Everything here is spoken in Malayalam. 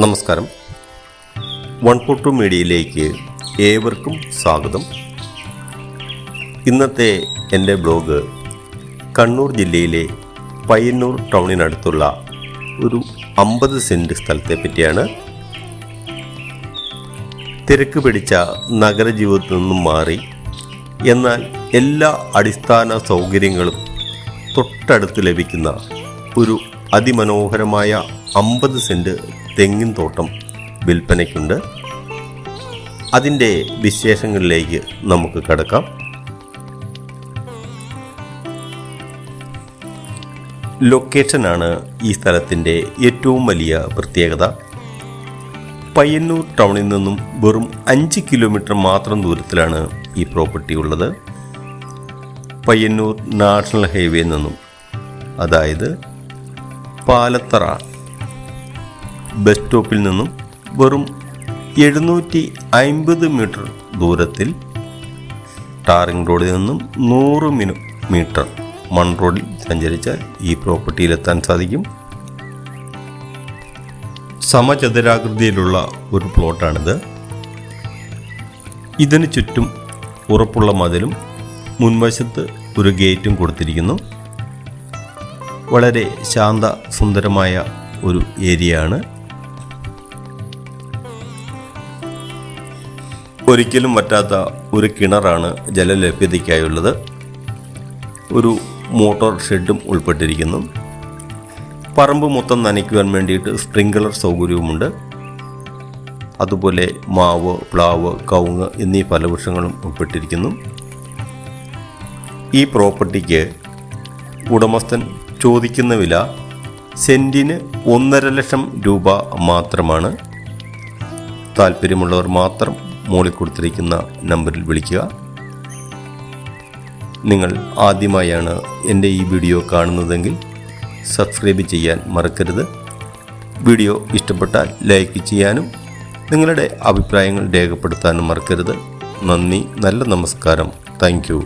നമസ്കാരം. 142 മീഡിയയിലേക്ക് ഏവർക്കും സ്വാഗതം. ഇന്നത്തെ എൻ്റെ ബ്ലോഗ് കണ്ണൂർ ജില്ലയിലെ പയ്യന്നൂർ ടൗണിനടുത്തുള്ള ഒരു 50 സെൻറ്റ് സ്ഥലത്തെ പറ്റിയാണ്. തിരക്ക് പിടിച്ച നഗരജീവിതത്തിൽ നിന്നും മാറി, എന്നാൽ എല്ലാ അടിസ്ഥാന സൗകര്യങ്ങളും തൊട്ടടുത്ത് ലഭിക്കുന്ന ഒരു അതിമനോഹരമായ 50 സെൻറ്റ് തെങ്ങിൻ തോട്ടം വിൽപ്പനയ്ക്കുണ്ട്. അതിൻ്റെ വിശേഷങ്ങളിലേക്ക് നമുക്ക് കടക്കാം. ലൊക്കേഷനാണ് ഈ സ്ഥലത്തിൻ്റെ ഏറ്റവും വലിയ പ്രത്യേകത. പയ്യന്നൂർ ടൗണിൽ നിന്നും വെറും 5 കിലോമീറ്റർ മാത്രം ദൂരത്തിലാണ് ഈ പ്രോപ്പർട്ടി ഉള്ളത്. പയ്യന്നൂർ നാഷണൽ ഹൈവേയിൽ നിന്നും, അതായത് പാലത്തറ ബസ് സ്റ്റോപ്പിൽ നിന്നും വെറും 750 മീറ്റർ ദൂരത്തിൽ, ടാറിംഗ് റോഡിൽ നിന്നും 100 മീറ്റർ മൺ റോഡിൽ സഞ്ചരിച്ചാൽ ഈ പ്രോപ്പർട്ടിയിലെത്താൻ സാധിക്കും. സമചതുരാകൃതിയിലുള്ള ഒരു പ്ലോട്ടാണിത്. ഇതിന് ചുറ്റും ഉറപ്പുള്ള മതിലും മുൻവശത്ത് ഒരു ഗേറ്റും കൊടുത്തിരിക്കുന്നു. വളരെ ശാന്ത സുന്ദരമായ ഒരു ഏരിയയാണ്. ഒരിക്കലും വറ്റാത്ത ഒരു കിണറാണ് ജലലഭ്യതയ്ക്കായുള്ളത്. ഒരു മോട്ടോർ ഷെഡും ഉൾപ്പെട്ടിരിക്കുന്നു. പറമ്പ് മൊത്തം നനയ്ക്കുവാൻ വേണ്ടിയിട്ട് സ്പ്രിങ്ക്ലർ സൗകര്യവുമുണ്ട്. അതുപോലെ മാവ്, പ്ലാവ്, കവുങ്ങ് എന്നീ ഫലവൃക്ഷങ്ങളും ഉൾപ്പെട്ടിരിക്കുന്നു. ഈ പ്രോപ്പർട്ടിക്ക് ഉടമസ്ഥൻ ചോദിക്കുന്ന വില സെൻറ്റിന് 1.5 ലക്ഷം രൂപ മാത്രമാണ്. താല്പര്യമുള്ളവർ മാത്രം മുകളിൽ കൊടുത്തിരിക്കുന്ന നമ്പറിൽ വിളിക്കുക. നിങ്ങൾ ആദ്യമായാണ് എൻ്റെ ഈ വീഡിയോ കാണുന്നതെങ്കിൽ സബ്സ്ക്രൈബ് ചെയ്യാൻ മറക്കരുത്. വീഡിയോ ഇഷ്ടപ്പെട്ടാൽ ലൈക്ക് ചെയ്യാനും നിങ്ങളുടെ അഭിപ്രായങ്ങൾ രേഖപ്പെടുത്താനും മറക്കരുത്. നന്ദി, നല്ല നമസ്കാരം. Thank you.